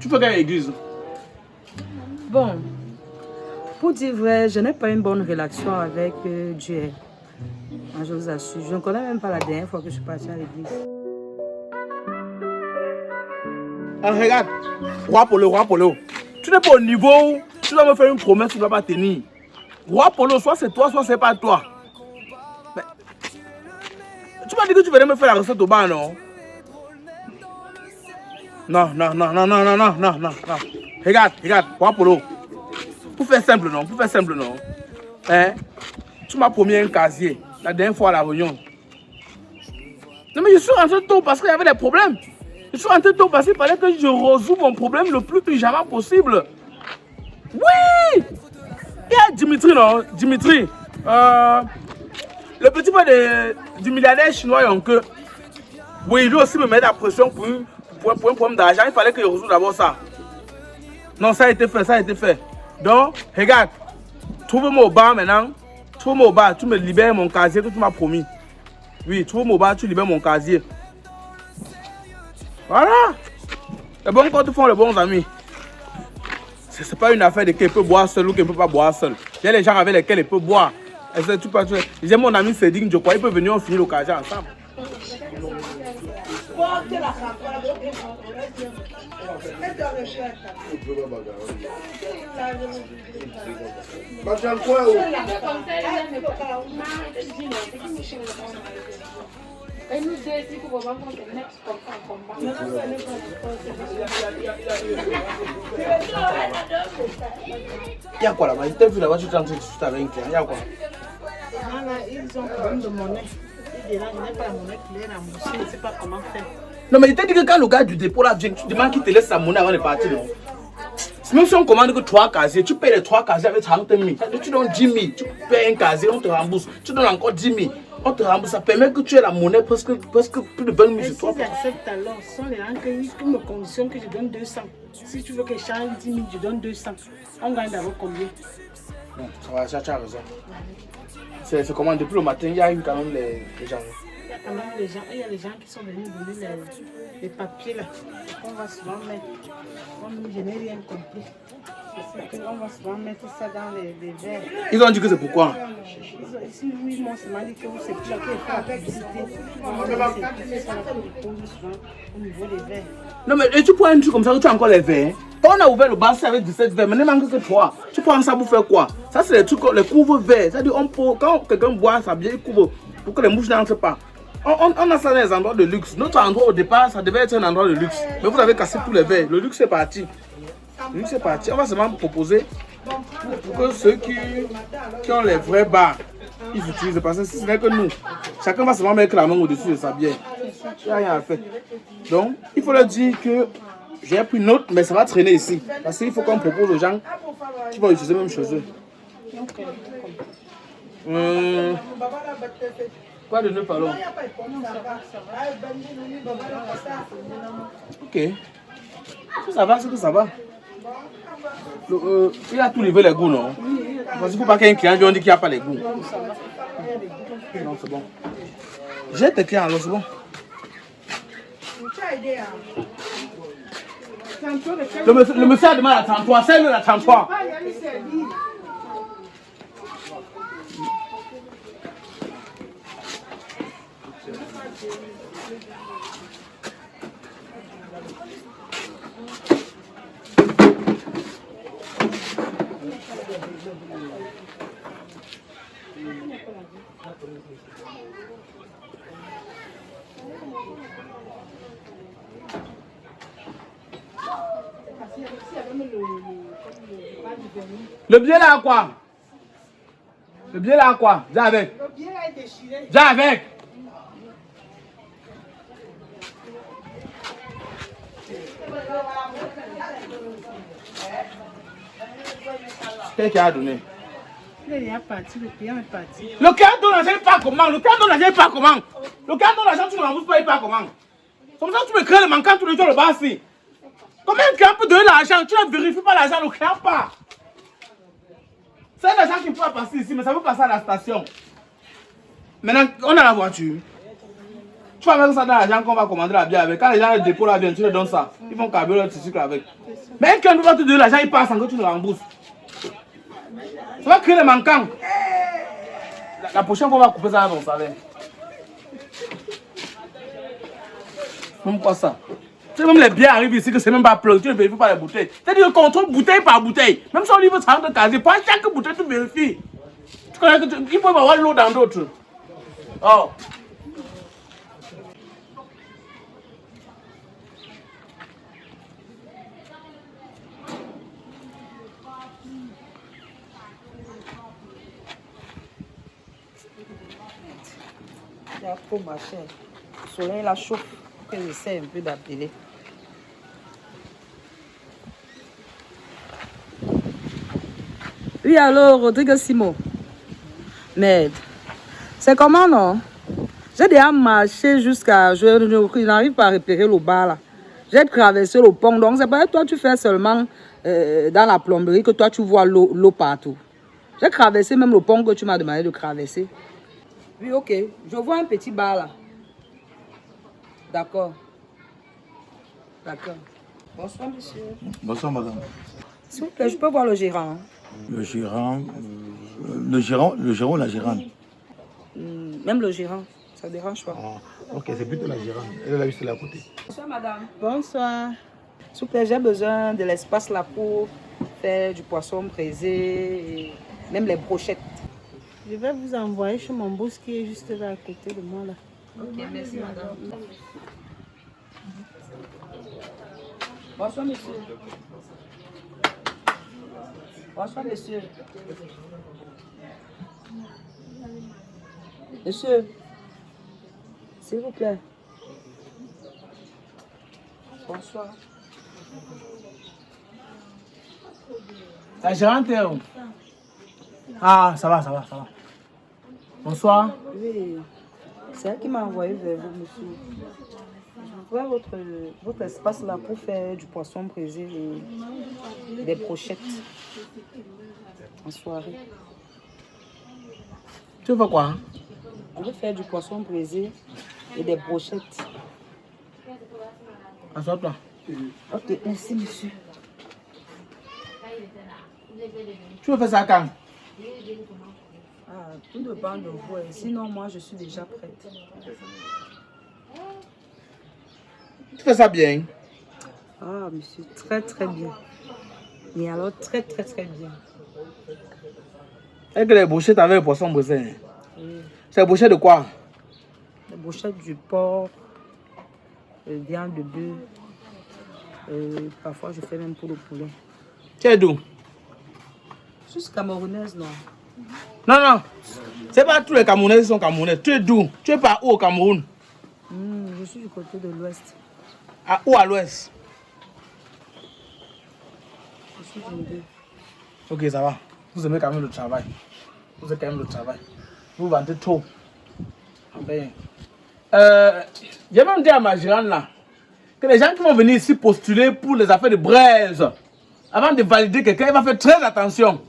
Tu fais quelle église? Bon, pour dire vrai, je n'ai pas une bonne relation avec Dieu. Je vous assure, je ne connais même pas la dernière fois que je suis partie à l'église. Ah, regarde, Roi Polo. Tu n'es pas au niveau où tu dois me faire une promesse que tu ne dois pas tenir. Roi Polo, soit c'est toi, soit c'est pas toi. Mais, tu m'as dit que tu venais me faire la recette au bar, non? Non. Regarde, Roi Polo. Pour faire simple, non? Hein? Tu m'as promis un casier la dernière fois à la réunion. Non, mais je suis rentré tôt parce qu'il y avait des problèmes. Je suis rentré tôt parce qu'il fallait que je résolve mon problème le plus pyjama possible. Oui! Il y a Dimitri, non? Dimitri. Le petit boy du milliardaire chinois Yonke. Oui, il doit aussi me mettre la pression pour un problème d'argent. Il fallait que je résolve d'abord ça. Non, ça a été fait. Donc, regarde. Trouve-moi au bar maintenant. Trouve-moi au bar. Tu me libères mon casier que tu m'as promis. Oui, trouve-moi au bar, tu libères mon casier. Voilà. Les bons comptes font les bons amis. C'est pas une affaire de qui peut boire seul ou qui ne peut pas boire seul. Il y a les gens avec lesquels il peut boire. J'ai mon ami Cédric, je crois, il peut venir, on finit l'occasion ensemble. Et nous deux, si vous voulez qu'on se mette en combat. Il y a quoi là-bas? Il t'a vu là-bas, tu t'es en train de discuter avec un client. Il y a quoi? Ils ont problème de monnaie. Et là, je n'ai pas la monnaie qui est remboursée. Je ne sais pas comment faire. Non, mais il t'a dit que quand le gars du dépôt là vient, tu demandes qu'il te laisse sa monnaie avant de partir, non? Même si on commande que 3 casiers, tu payes les 3 casiers avec 30 000. Tu donnes 10 000, tu payes un casier, on te rembourse. Tu donnes encore 10 000, on te rembourse. Ça permet que tu aies la monnaie presque plus de 20 000 sur toi. Si j'accepte alors, ce sont les gens qui me conditionnent que je donne 200. Si tu veux que je change 10 000, je donne 200. On gagne d'abord combien? Non, ça tu as raison. C'est comment depuis le matin, il y a eu quand même les gens. Il y a quand même les gens, il y a les gens qui sont venus donner les papiers là. On va souvent mettre. Je n'ai rien compris. C'est qu'on va souvent mettre ça dans les verres. Ils ont dit que c'est pourquoi? Ici, oui, moi, c'est mal dit que c'est plus la publicité. C'est ça qu'on dépose souvent au niveau des verres. Non, mais et tu prends un truc comme ça que tu as encore les verres. On a ouvert le bar avec 17 verres, mais il ne manque que 3. Tu prends ça pour faire quoi? Ça, c'est les trucs, les couvre-verres. C'est-à-dire, quand quelqu'un boit ça bien, il couvre pour que les mouches n'entrent pas. On a ça dans les endroits de luxe. Notre endroit au départ, ça devait être un endroit de luxe. Mais vous avez cassé tous les verres. Le luxe est parti. Le luxe est parti. On va seulement proposer pour que ceux qui ont les vrais bars, ils utilisent. Parce que si ce n'est que nous, chacun va seulement mettre la main au-dessus de sa bière. Il n'y a rien à faire. Donc, il faut leur dire que j'ai pris une autre, mais ça va traîner ici. Parce qu'il faut qu'on propose aux gens qui vont utiliser même chez eux. Quoi de neuf alors? Ok. Ça va, c'est que ça va. Il a tout levé les goûts, non? Parce qu'il ne faut pas qu'un client vienne dire qu'il n'y a pas les goûts. Non, c'est bon. J'ai tes clients alors, c'est bon. Le monsieur a demandé à 33, c'est lui la 33. Le billet là à quoi? Le billet là à quoi? Viens avec. Le billet là est déchiré. Viens avec. Qu'est-ce qu'il a donné? Il est parti, le client est parti. Le client donne l'argent, il part comment? Le client donne l'argent, il part comment? Le client donne l'argent, tu ne rembourses pas, il part comment? Comme ça, tu me crées le manquant tous les jours, le bas-ci. Combien de clients peut donner l'argent? Tu ne vérifies pas l'argent, le client part. C'est un argent qui peut passer ici, mais ça peut passer à la station. Maintenant, on a la voiture. Tu vas mettre ça dans l'argent qu'on va commander la bière avec. Quand les gens le dépôt la bière, tu leur donnes ça. Ils vont carburer leur tissu avec. Mais quelqu'un ne peut pas te donner l'argent, il passe sans que tu le rembourses. Ça va créer des manquants. La prochaine fois, on va couper ça dans ton salaire. Même pas ça. Tu sais, même les bières arrivent ici que c'est même pas plein. Tu ne vérifies pas les bouteilles. C'est-à-dire qu'on contrôle bouteille par bouteille. Même si on livre ça de casier, pas chaque bouteille, tu vérifies. Tu connais que il faut avoir l'eau dans d'autres. Oh. Il y a trop ma chère. Le soleil la chauffe. Que j'essaie un peu d'appeler. Oui, alors, Rodrigue Simon. Mais, c'est comment, non? J'ai déjà marché jusqu'à... Je n'arrive pas à repérer le bar, là. J'ai traversé le pont. Donc, c'est pas que toi, tu fais seulement dans la plomberie que toi, tu vois l'eau partout. J'ai traversé même le pont que tu m'as demandé de traverser. Oui, ok. Je vois un petit bar, là. D'accord. D'accord. Bonsoir, monsieur. Bonsoir, madame. S'il vous plaît, je peux voir le gérant. Le gérant ou la gérante? Même le gérant, ça dérange pas. Ok, c'est plutôt la gérante. Elle est là juste là à côté. Bonsoir, madame. Bonsoir. S'il vous plaît, j'ai besoin de l'espace là pour faire du poisson braisé et même les brochettes. Je vais vous envoyer chez mon boss qui est juste là à côté de moi. Là. Ok, merci, madame. Bonsoir, monsieur. Bonsoir, monsieur. Monsieur, s'il vous plaît. Bonsoir. La gérante est où? Ah, ça va. Bonsoir. Oui, c'est elle qui m'a envoyé vers vous, monsieur. Je voudrais votre espace là pour faire du poisson braisé et des brochettes en soirée. Tu veux quoi? Je veux faire du poisson braisé et des brochettes. Assois-toi. Ok, merci, monsieur. Tu veux faire ça quand? Ah, tout dépend de vous. Sinon, moi, je suis déjà prête. Tu fais ça bien. Ah, monsieur, très, très bien. Mais alors, très, très, très bien. Avec les brochettes avec le poisson braisé. Oui. C'est les brochettes de quoi? Les brochettes du porc, viande de bœuf. Parfois, je fais même pour le poulet. Tu es d'où? Je suis camerounaise, non? Non. C'est pas tous les Camerounais qui sont Camerounais. Tu es d'où? Tu es par où au Cameroun? Je suis du côté de l'ouest. Où à l'ouest? Je suis du Nidé. Ok, ça va. Vous aimez quand même le travail. Vous vendez trop. Bien. J'ai même dit à ma gérante là que les gens qui vont venir ici postuler pour les affaires de braise, avant de valider quelqu'un, il va faire très attention.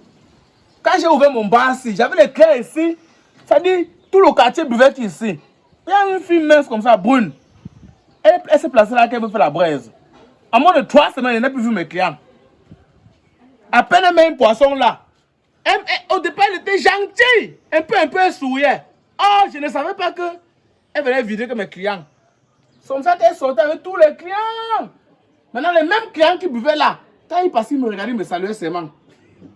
Quand j'ai ouvert mon bar ici, j'avais les clés ici. Ça dit tout le quartier buvait ici. Il y a une fille mince comme ça, brune. Elle s'est placée là qu'elle veut faire la braise. En moins de 3 semaines, elle n'a plus vu mes clients. À peine elle met un poisson là. Au départ, elle était gentille. Un peu souriait. Oh, je ne savais pas que elle venait vider que mes clients. C'est comme ça qu'elle sortait avec tous les clients. Maintenant, les mêmes clients qui buvaient là, quand ils passaient, ils me regardaient, ils me saluaient seulement.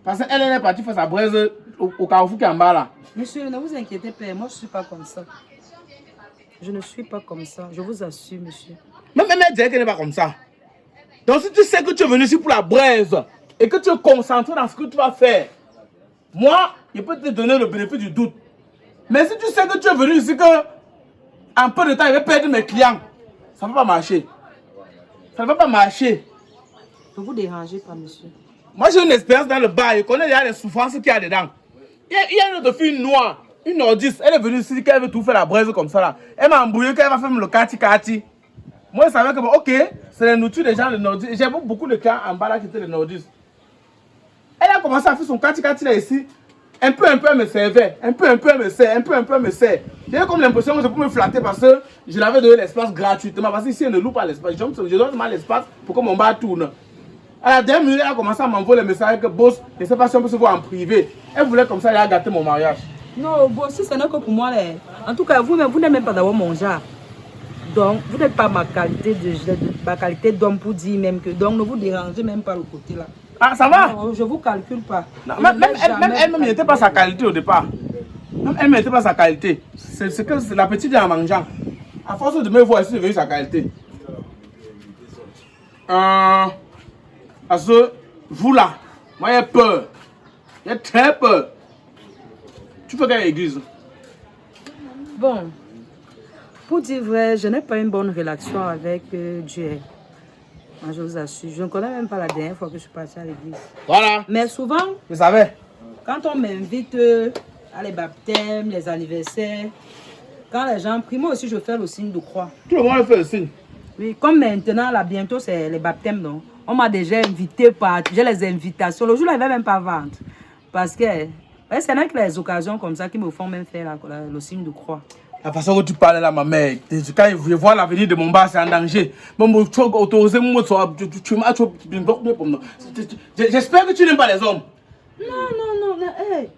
Parce qu'elle est partie faire sa braise au Carrefour qui est en bas là. Monsieur, ne vous inquiétez pas, moi je ne suis pas comme ça. Je ne suis pas comme ça, je vous assure, monsieur. Même elle dirait qu'elle n'est pas comme ça. Donc si tu sais que tu es venu ici pour la braise et que tu es concentré dans ce que tu vas faire, moi, je peux te donner le bénéfice du doute. Mais si tu sais que tu es venu ici que en peu de temps, je vais perdre mes clients, ça ne va pas marcher. Ça ne va pas marcher. Ne vous dérangez pas, monsieur. Moi, j'ai une expérience dans le bar. Je connais déjà les souffrances qu'il y a dedans. Il y a une autre fille noire, une nordiste. Elle est venue ici, qu'elle veut tout faire la braise comme ça là. Elle m'a embrouillé qu'elle va faire le kati. Moi, je savais que, bon, ok, c'est la nourriture des gens de nordistes. J'ai beaucoup de clients en bas là qui étaient les nordistes. Elle a commencé à faire son kati là ici. Un peu, elle me servait. Un peu, elle me sert. Un peu, elle me sert. J'ai comme l'impression que je peux me flatter parce que je l'avais donné l'espace gratuitement. Parce qu'ici, elle ne loue pas l'espace. Je donne mal l'espace pour que mon bar tourne. À la dernière minute, elle a commencé à m'envoyer les messages que boss, je ne sais pas si on peut se voir en privé. Elle voulait comme ça, elle a gâté mon mariage. Non, bon, si ce n'est que pour moi, là. En tout cas, vous n'êtes même pas d'avoir mon genre. Donc, vous n'êtes pas ma qualité d'homme pour dire même que. Donc, ne vous dérangez même pas le côté là. Ah, ça va? Non, je ne vous calcule pas. Non, même elle n'était pas sa qualité au départ. Même elle n'était pas sa qualité. C'est que la petite est en mangeant. À force de me voir, c'est devenu sa qualité. Parce que vous là, moi j'ai peur. J'ai très peur. Tu peux gagner l'église. Bon, pour dire vrai, je n'ai pas une bonne relation avec Dieu. Moi, je vous assure. Je ne connais même pas la dernière fois que je suis partie à l'église. Voilà. Mais souvent, Je savais. quand on m'invite à les baptêmes, les anniversaires, quand les gens prient, moi aussi je fais le signe de croix. Tout le monde fait le signe. Oui, comme maintenant, là, bientôt, c'est les baptêmes, non? On m'a déjà invité j'ai les invitations. Le jour, là, je ne vais même pas vendre. Parce que ce n'est que les occasions comme ça qui me font même faire le signe de croix. La façon dont tu parles là, ma mère, quand je vois l'avenir de mon bar, c'est en danger. J'espère que tu n'aimes pas les hommes. Non, hey.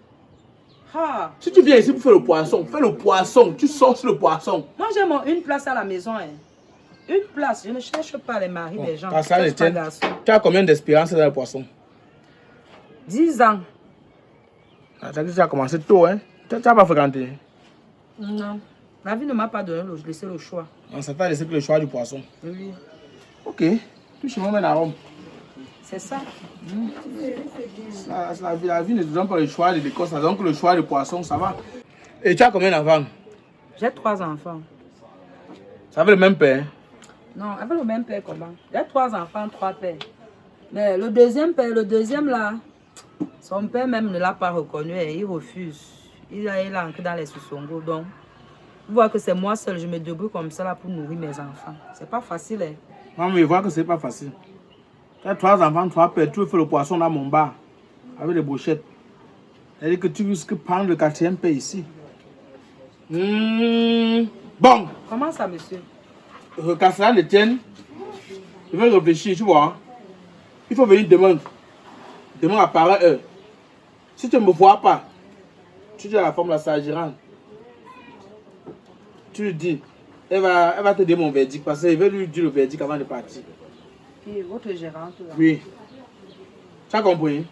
Ah. Si tu viens ici pour faire le poisson, fais le poisson, tu sors sur le poisson. Moi, j'ai une place à la maison. Hein. Une place, je ne cherche pas les maris des gens. Tu as combien d'espérance dans le poisson? 10 ans. Tu as commencé tôt, hein? Tu n'as pas fréquenté? Non. La vie ne m'a pas donné laissé le choix. Ça t'a laissé que le choix du poisson? Oui. Ok. Tout chez moi, mène à Rome. C'est ça. La vie ne te donne pas le choix de l'école, ça donne que le choix du poisson, ça va. Et tu as combien d'enfants? J'ai 3 enfants. Ça veut le même père? Non, avec le même père comment? J'ai 3 enfants, 3 pères. Mais le deuxième père, là, son père même ne l'a pas reconnu et il refuse. Il est ancré dans les sous-songos. Donc, vous voyez que c'est moi seul, je me débrouille comme ça là pour nourrir mes enfants. C'est pas facile. Hein? Non, mais je vois que c'est pas facile. Tu as 3 enfants, 3 pères, tu veux faire le poisson dans mon bar avec des brochettes. C'est-à-dire que tu risques de prendre le 4e père ici. Bon. Comment ça, monsieur? Quand cela le tienne, je vais réfléchir, tu vois. Il faut venir demain. Demain à pareille heure. Si tu ne me vois pas, tu dis à la femme, la Gérante, tu lui dis, elle va te dire mon verdict parce que je vais lui dire le verdict avant de partir. Et votre gérante là? Oui. Tu as compris?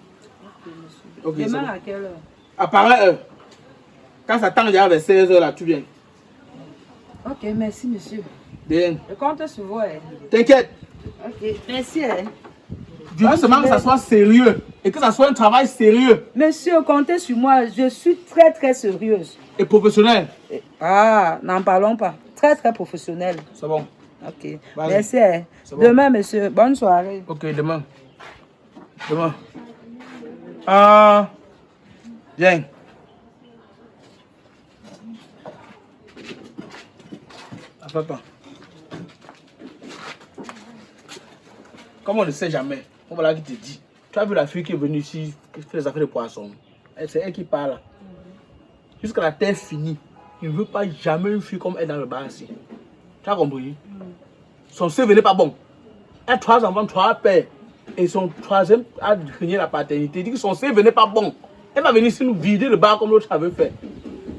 Ok, monsieur. Demain à quelle heure? À pareille heure. Quand ça tend vers 16 h là, tu viens. Ok, merci monsieur. Bien. Je compte sur vous. Hein. T'inquiète. Ok, merci. Hein. Je veux seulement que ça soit sérieux et que ça soit un travail sérieux. Monsieur, comptez sur moi. Je suis très très sérieuse. Et professionnel. Ah, n'en parlons pas. Très très professionnel. C'est bon. Ok. Merci. Hein. Demain, bon. Monsieur. Bonne soirée. Ok, demain. Demain. Viens. Attends. Comme on ne sait jamais, on va là qui te dit. Tu as vu la fille qui est venue ici, qui fait les affaires de poisson. C'est elle qui parle. Jusqu'à la terre finie. Il ne veut pas jamais une fille comme elle dans le bar ici. Tu as compris? Son CV n'est pas bon. Elle a 3 enfants, 3 pères. Et son 3e a gagné la paternité. Il dit que son CV n'est pas bon. Elle va venir ici nous vider le bar comme l'autre avait fait.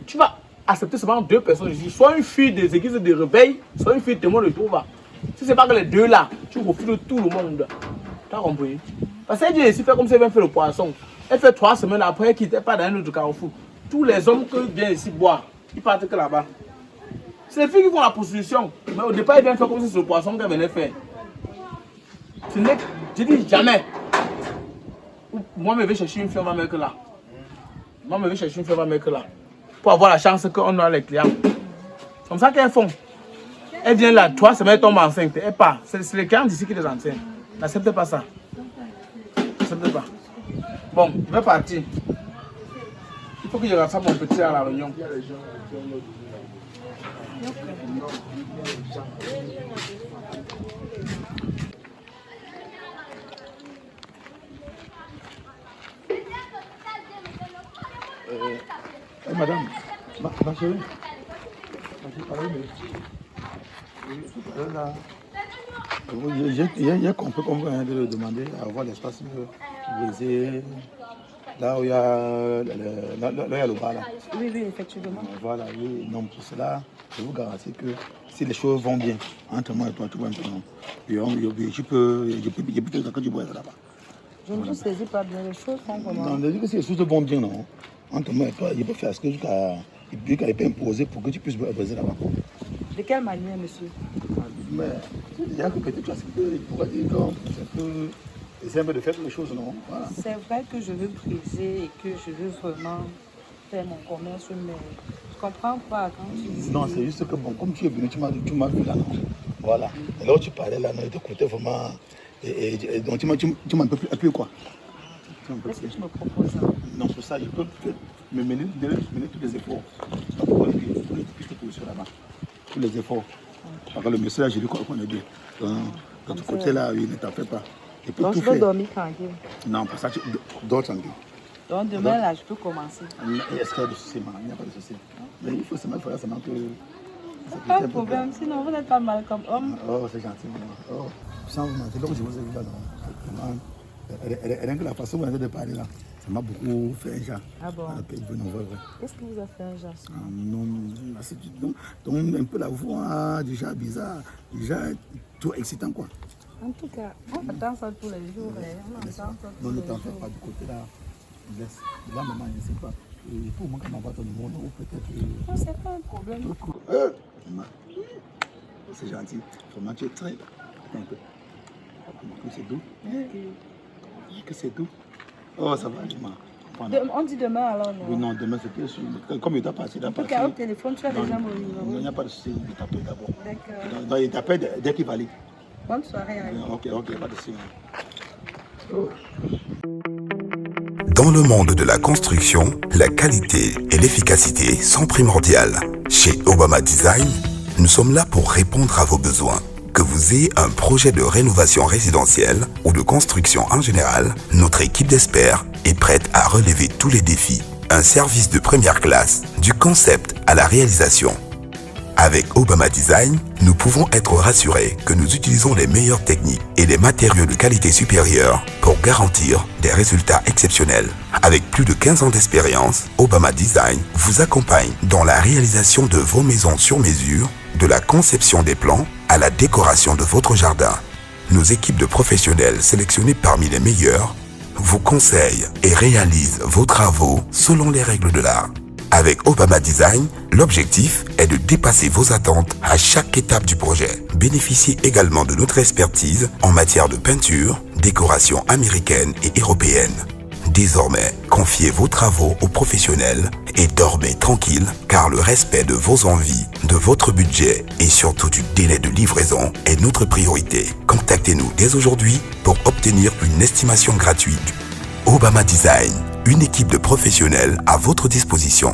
Tu vas accepter seulement 2 personnes ici. Soit une fille des églises de réveil, soit une fille témoin de Jéhovah. Si ce n'est pas que les deux là, tu refuses tout le monde. Tu as compris? Parce qu'elle vient ici faire comme si elle vient faire le poisson. Elle fait 3 semaines après, elle ne quittait pas dans un autre carrefour. Tous les hommes qui viennent ici boire, ils partent que là-bas. C'est les filles qui font la prostitution. Mais au départ, ils viennent faire comme si c'est le poisson qu'elle venait faire. Je dis jamais. Moi, je vais chercher une femme à mettre là. Pour avoir la chance qu'on a les clients. Comme ça qu'elles font. Elle vient là, 3 semaines, elle tombe enceinte. Elle part. C'est les clients d'ici qui les enseignent. N'acceptez pas ça. N'acceptez pas. Bon, je vais partir. Il faut que je rattrape mon petit à la réunion. madame, ma chérie. J'ai compris qu'on vient de demander à avoir l'espace brisé, là où il y a le bar là. Oui, oui, effectivement. Voilà, oui, non, pour cela, je vous garantis que si les choses vont bien, entre moi et toi, tout va bien. Je peux te quand tu bois là-bas. Je ne vous saisis pas bien, les choses font comment? Non, je dis que si les choses vont bien, non. Entre moi et toi, je peux faire ce que jusqu'à peut imposer pour que tu puisses briser là-bas. De quelle manière, monsieur? Mais il y a que peut-être il pourrait dire que c'est un peu de faire les choses, non? Voilà. C'est vrai que je veux briser et que je veux vraiment faire mon commerce, mais je comprends pas quand tu dis... Non, c'est juste que bon, comme tu es venu, tu m'as vu là, non? Voilà. Et là où tu parlais là, non, il te coûtait vraiment... Et donc tu m'as un peu quoi? Qu'est-ce que tu me proposes? Non, pour ça, je peux me mener tous les efforts. Pour que tu puisses te positionner là-bas. Tous les efforts. Parce que le monsieur là, j'ai vu qu'on est deux. Dans ton côté là, oui, ne t'en fais pas. Donc je peux dormir tranquille. Non, pour ça, tu dors tranquille. Donc demain là, je peux commencer. Est-ce qu'il y a des soucis, il n'y a pas de soucis. Mais il faut seulement que... Pas de problème, sinon vous n'êtes pas mal comme homme. Oh, c'est gentil. Oh, sans vous mentir, donc je vous ai vu là, non. Rien que la façon dont vous avez de parler là, ça m'a beaucoup fait un genre. Ah bon? Qu'est-ce que vous a fait un genre? Non, donc un peu la voix, déjà bizarre, déjà tout excitant quoi. En tout cas, on attend ça tous les jours. On attend ça tous Non, ne les t'en fais jours. pas du côté là. Laisse. Là, maman, je ne sais pas. Il faut au moins qu'on m'envoie ton numéro, ou peut-être... Non, c'est pas un problème. C'est gentil. Vraiment, tu es très... Attends un peu. C'est doux. Que c'est doux. Oh, ça va, maman. On dit demain alors, non? Oui, non, demain, c'est plus sûr. Comme il t'a passé, En tout cas, au téléphone, tu as déjà mon numéro. Non, il n'y a pas de souci. Il t'appelle d'abord. D'accord. Donc, il t'appelle dès qu'il valide. Bonne soirée. Ok, pas de souci. Dans le monde de la construction, la qualité et l'efficacité sont primordiales. Chez Obama Design, nous sommes là pour répondre à vos besoins. Que vous ayez un projet de rénovation résidentielle ou de construction en général, notre équipe d'experts est prête à relever tous les défis. Un service de première classe, du concept à la réalisation. Avec Obama Design, nous pouvons être rassurés que nous utilisons les meilleures techniques et les matériaux de qualité supérieure pour garantir des résultats exceptionnels. Avec plus de 15 ans d'expérience, Obama Design vous accompagne dans la réalisation de vos maisons sur mesure, de la conception des plans à la décoration de votre jardin. Nos équipes de professionnels sélectionnés parmi les meilleurs vous conseillent et réalisent vos travaux selon les règles de l'art. Avec Obama Design, l'objectif est de dépasser vos attentes à chaque étape du projet. Bénéficiez également de notre expertise en matière de peinture, décoration américaine et européenne. Désormais, confiez vos travaux aux professionnels et dormez tranquille car le respect de vos envies, de votre budget et surtout du délai de livraison est notre priorité. Contactez-nous dès aujourd'hui pour obtenir une estimation gratuite. Obama Design, une équipe de professionnels à votre disposition.